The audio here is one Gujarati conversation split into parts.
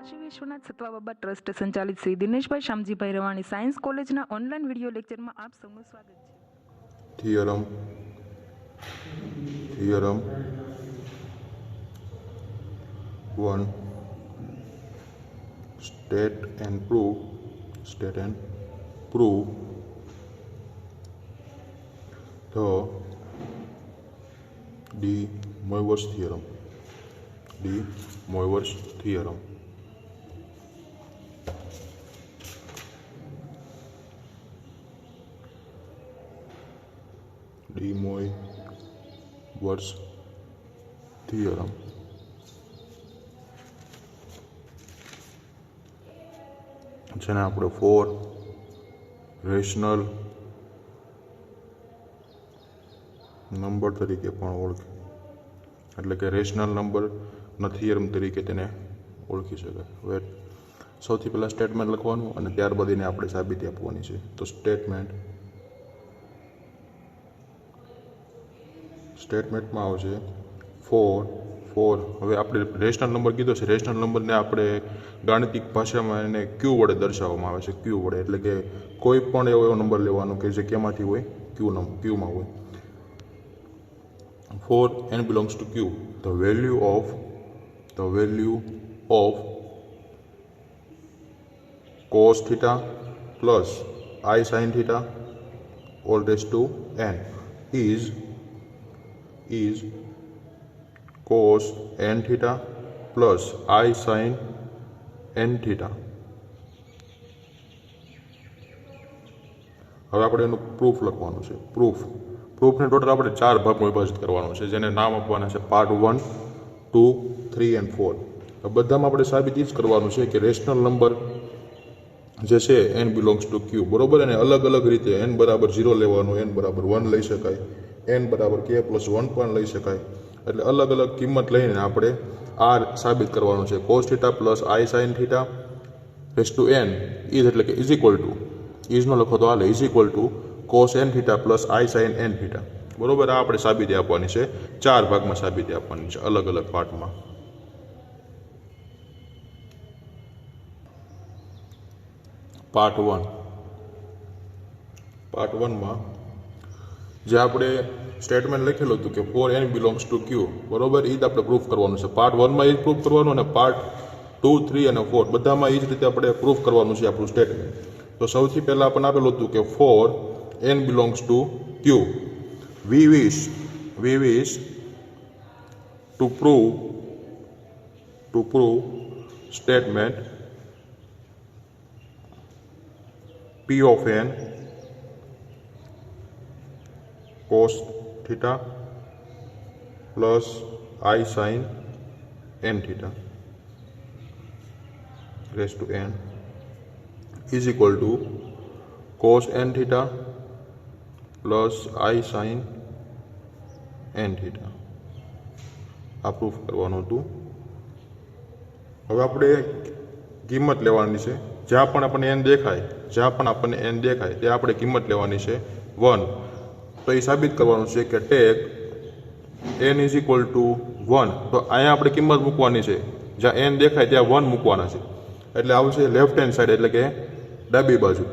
શ્રી વિશ્વનાથ સતવા બાબા ટ્રસ્ટ સંચાલિત શ્રી દિનેશભાઈ શામજીભાઈ રવાણી સાયન્સ કોલેજના ઓનલાઈન વિડીયો લેક્ચરમાં આપ સૌનું સ્વાગત છે. Theorem 1 state and prove the De Moivre's theorem. De Moivre's theorem. જેને આપણે ફોર રેશનલ નંબર તરીકે પણ ઓળખીએ, એટલે કે રેશનલ નંબરના થિયરમ તરીકે તેને ઓળખી શકાય. હવે સૌથી પહેલાં સ્ટેટમેન્ટ લખવાનું અને ત્યારબાદ એને આપણે સાબિતી આપવાની છે. તો સ્ટેટમેન્ટમાં આવશે ફોર. હવે આપણે રેશનલ નંબર કીધો છે. રેશનલ નંબરને આપણે ગાણિતિક ભાષામાં એને ક્યુ વડે દર્શાવવામાં આવે છે. ક્યુ વડે એટલે કે કોઈ પણ એવો નંબર લેવાનો કે જે કેમાંથી હોય, ક્યુમાં હોય. For n belongs to Q, the value of cos theta plus I sin theta all raised to n is cos n theta plus I sin n theta. હવે આપણે એનું પ્રૂફ લખવાનું છે. પ્રૂફને ટોટલ આપણે 4 ભાગમાં વિભાજિત કરવાનો છે, જેને નામ આપવાના છે પાર્ટ 1, 2, 3 and 4. બધામાં આપણે સાબિત જ કરવાનું છે કે રેશનલ નંબર જે છે n બિલોંગ્સ ટુ ક્યુ, બરોબર. અને અલગ અલગ રીતે n બરાબર 0 લેવાનું, n બરાબર 1 લઈ શકાય, n બરાબર k + 1 પણ લઈ શકાય. એટલે અલગ અલગ કિંમત લઈને આપણે આ સાબિત કરવાનું છે. cos theta plus I sin theta raise to n is, એટલે કે ઇઝ ઇક્વલ ટુ, ઇઝ નો લખો તો હાલે, is equal to cos n theta plus I sin n theta. બરોબર. આ આપણે સાબિતી આપવાની છે. 4 ભાગમાં સાબિતી આપવાની છે, અલગ અલગ પાર્ટમાં. પાર્ટ 1માં જે આપણે સ્ટેટમેન્ટ લખેલું હતું કે ફોર n બિલોંગ્સ ટુ ક્યુ, બરોબર. એ જ આપણે પ્રૂફ કરવાનું છે. પાર્ટ 1માં એ જ પ્રૂફ કરવાનું અને પાર્ટ 2, 3 અને 4 બધામાં એ જ રીતે આપણે પ્રૂફ કરવાનું છે આપણું સ્ટેટમેન્ટ. તો સૌથી પહેલાં આપણને આપેલું હતું કે four n belongs to Q. We wish to prove statement P of n cos theta plus I sin n theta raised to n is equal to cos n theta plus I sin n theta. આ પ્રૂફ કરવાનું હતું. હવે આપણે કિંમત લેવાની છે. જ્યાં પણ આપણને n દેખાય ત્યાં આપણે કિંમત લેવાની છે 1. તો એ સાબિત કરવાનું છે કે take n is equal to 1. તો અહીંયા આપણે કિંમત મૂકવાની છે. જ્યાં n દેખાય ત્યાં 1 મૂકવાના છે. એટલે આવશે લેફ્ટ હેન્ડ સાઈડ, એટલે કે ડાબી બાજુ.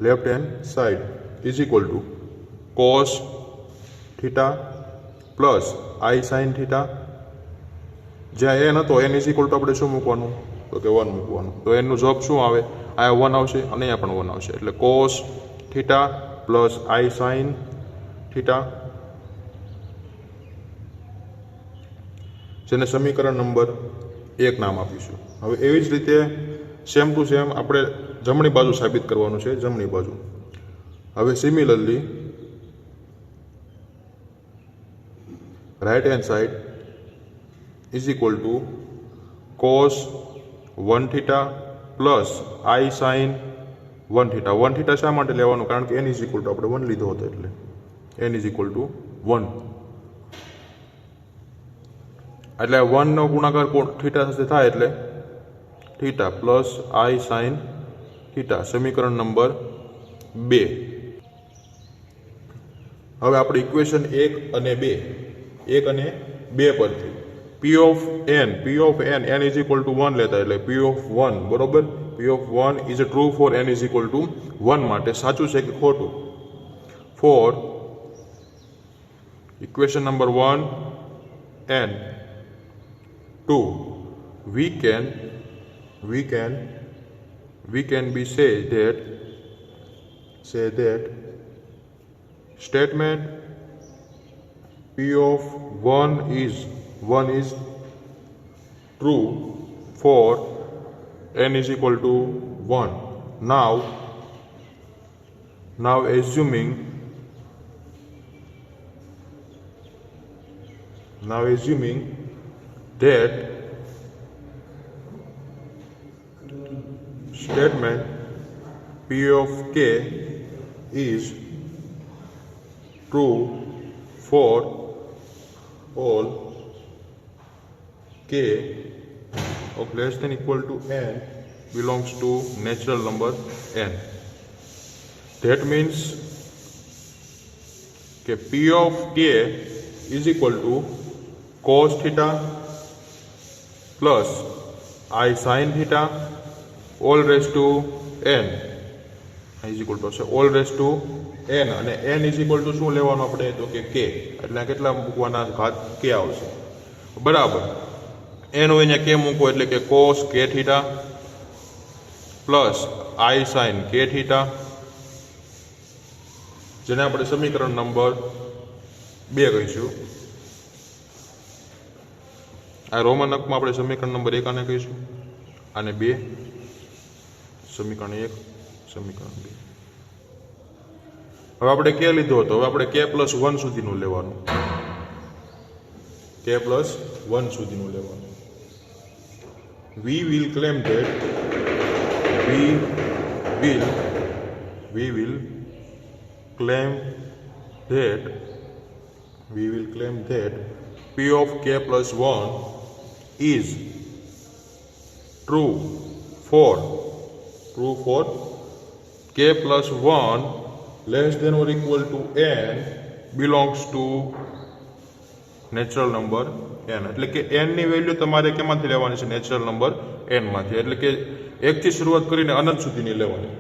Left hand side is equal to cos theta plus I sin theta. જ્યાં n હતો n ઇઝ ઇક્વલ ટુ આપણે શું મૂકવાનું, તો કે 1 મૂકવાનું. તો એનું જવાબ શું આવે, અહીંયા 1 આવશે અને અહીંયા પણ 1 આવશે. એટલે cos theta plus I sin theta, જેને સમીકરણ નંબર 1 નામ આપીશું. હવે એવી જ રીતે સેમ ટુ સેમ આપણે જમણી બાજુ સાબિત કરવાનું છે. જમણી બાજુ હવે similarly right hand side is equal to cos 1 theta plus I sin 1 theta. 1 theta શા માટે લેવાનું, કારણ કે n is equal to આપણે 1 લીધો હતો, એટલે n is equal to 1. એટલે 1 નો ગુણાકાર થીટા સાથે થાય એટલે theta plus I sin theta. સમીકરણ નંબર 2. હવે આપણે ઇક્વેશન 1 અને 2 પરથી P P of n is equal to 1 લેતા એટલે P of 1 બરોબર. P of 1 is true for n is equal to 1 માટે સાચું છે કે ખોટું? For equation number 1 and 2 we can be say that statement P of 1 is true for n is equal to 1. Now assuming that statement P of k is true for all k of less than equal to n belongs to natural number n. That means that P of k is equal to cos theta plus I sin theta all raised to n is equal to all raised to n અને n is equal to શું લેવાનું આપણે તો કે k એટલે કેટલા મૂકવાના ઘાત k આવશે બરાબર. n હોય ને k મૂકો એટલે કે cos k theta plus I sin k theta જેને આપણે સમીકરણ નંબર 2 કહીશું. આ રોમન અંકમાં આપણે સમીકરણ નંબર 1 આને કહીશું અને 2 સમીકરણ 1 સમીકરણ 2. હવે આપણે કે લીધો હતો, હવે આપણે k+1 સુધીનું લેવાનું, k+1 સુધીનું લેવાનું. we will claim that P of k+1 is true for k+1 less than or equal to n belongs to natural number n. એટલે કે n ની વેલ્યુ તમારે કેમાંથી લેવાની છે? નેચરલ નંબર n માંથી. એટલે કે 1 થી શરૂઆત કરીને અનંત સુધીની લેવાની.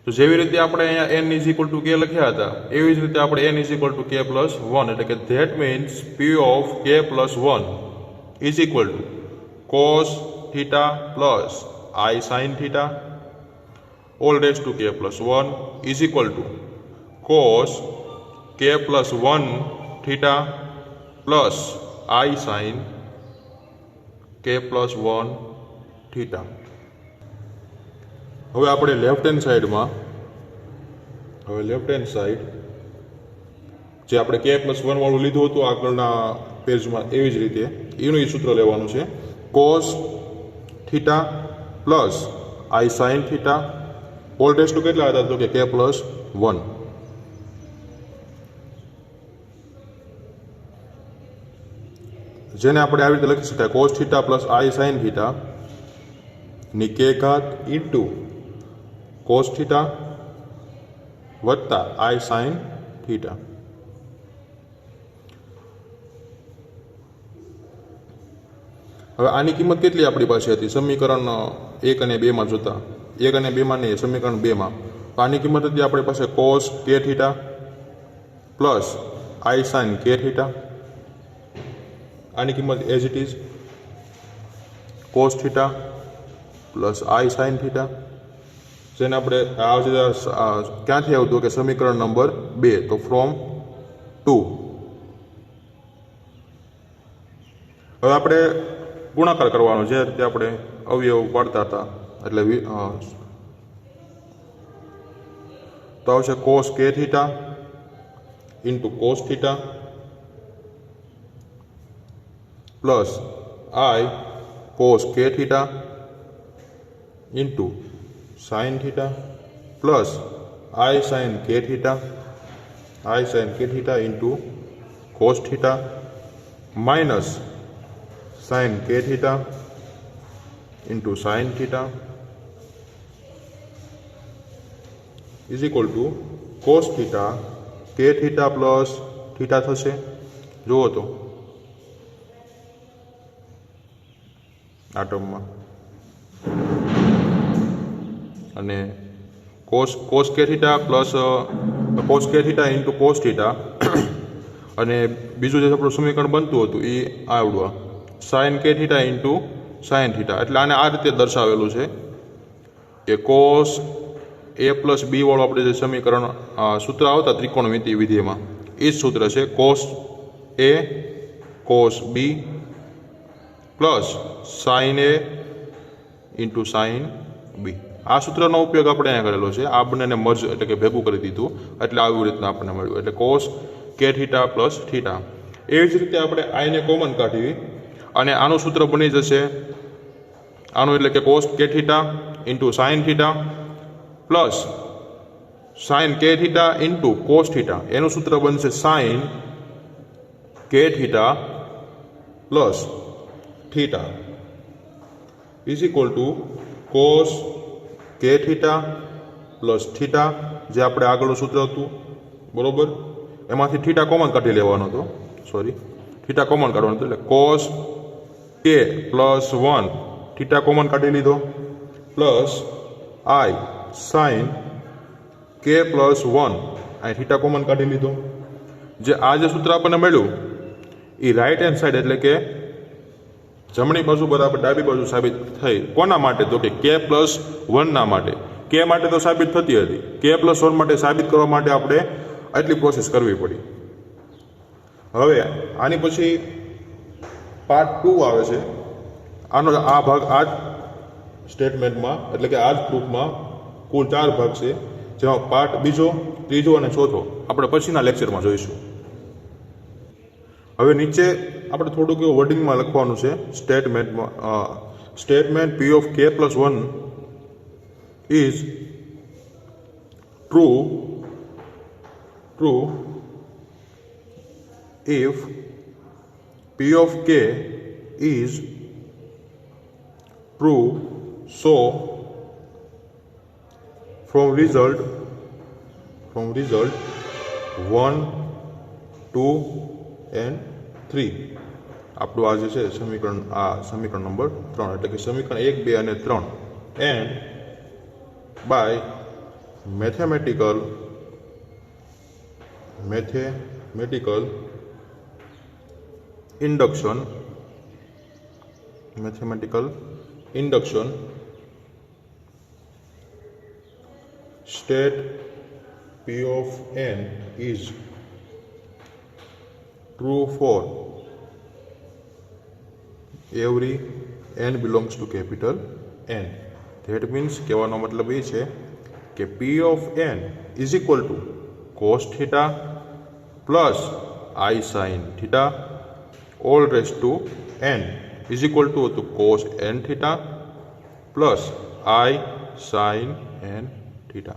તો જેવી રીતે આપણે અહીંયા n is equal to k લખ્યા હતા એવી જ રીતે આપણે n is equal to k+1 એટલે કે that means P of k+1 is equal to cos theta plus I sin theta all raised to k+1 is equal to cos k+1 theta plus I sin k+1 theta. હવે આપણે લેફ્ટ હેન્ડ સાઈડમાં જે આપણે k+1 વાળું લીધું હતું આગળના પેજમાં એવી જ રીતે એનું એ સૂત્ર લેવાનું છે. cos theta plus I sin theta all raise to કેટલા હતા તો કે k+1. જેને આપણે આવી રીતે લખી શકાય cos theta plus I sin theta ની k ઘાત ઇન્ટુ cos થીટા વત્તા I sin થીટા. હવે આની કિંમત કેટલી આપણી પાસે હતી સમીકરણ 1 અને 2 માં જોતા? 1 અને 2 માં નહીં, સમીકરણ 2 માં. તો આની કિંમત હતી આપણી પાસે cos k theta plus I sin k theta. આની કિંમત as it is cos theta plus I sin theta. જેને આપણે ક્યાંથી આવતું કે સમીકરણ નંબર 2, તો ફ્રોમ 2. હવે આપણે ગુણાકાર કરવાનો જે રીતે આપણે અવયવ પાડતા હતા એટલે તો આવશે cos k theta into cos theta plus I cos k theta into sin theta plus I sin k theta into cos theta minus sin k theta into sin theta is equal to cos theta k theta plus theta થશે. જુઓ તો આ ટર્મમાં, અને cos K theta plus cos K theta into cos theta, અને બીજું જે આપણું સમીકરણ બનતું હતું એ આવડવા sign K theta into sine theta. એટલે આને આ રીતે દર્શાવેલું છે કે કોસ એ પ્લસ બી વાળું આપણે જે સમીકરણ સૂત્ર આવતા ત્રિકોણમિતિ વિધેયમાં એ જ સૂત્ર છે cos A cos B plus sine A into sine B. આ સૂત્રનો ઉપયોગ આપણે અહીંયા કરેલો છે. આ બંનેને મર્જ એટલે કે ભેગું કરી દીધું, એટલે આવી રીતના આપણને મળ્યું. એટલે cos K theta plus theta. એવી જ રીતે આપણે આઈને કોમન કાઢવી અને આનું સૂત્ર બની જશે આનું, એટલે કે cos K theta into sine theta plus sine K theta into cos theta. એનું સૂત્ર બનશે sine K theta plus theta is equal to cos K theta plus theta, જે આપણે આગળનું સૂત્ર હતું બરોબર, એમાંથી થીટા કોમન કાઢી લેવાનો હતો, થીટા કોમન કાઢવાનો હતો. એટલે કોસ કે પ્લસ 1 થીટા કોમન કાઢી લીધો પ્લસ આઈ સાઇન કે પ્લસ 1 અહીં થીટા કોમન કાઢી લીધો. જે આ જે સૂત્ર આપણને મળ્યું એ રાઈટ હેન્ડ સાઈડ એટલે કે જમણી બાજુ બરાબર ડાબી બાજુ સાબિત થઈ. કોના માટે? તો કે કે પ્લસ 1 માટે. કે માટે તો સાબિત થતી હતી, કે પ્લસ 1 માટે સાબિત કરવા માટે આપણે આટલી પ્રોસેસ કરવી પડી. હવે આની પછી પાર્ટ 2 આવે છે. આનો આ ભાગ આ જ સ્ટેટમેન્ટમાં એટલે કે આ જ પ્રૂફમાં કુલ 4 ભાગ છે, જેમાં પાર્ટ બીજો, ત્રીજો અને ચોથો આપણે પછીના લેક્ચરમાં જોઈશું. હવે નીચે આપણે થોડુંક એવું વર્ડિંગમાં લખવાનું છે સ્ટેટમેન્ટમાં. સ્ટેટમેન્ટ પી ઓફ કે plus 1 is true if P of K is true, so from result 1, 2 and 3 આપણું આ જે છે સમીકરણ, આ સમીકરણ નંબર 3 એટલે કે સમીકરણ 1, 2 અને 3, and by mathematical induction state P of n is true for every n belongs to capital N. That means કહેવાનો મતલબ એ છે કે P of n is equal to cos theta plus I sin theta all raised to n is equal to cos n theta plus I sin n theta.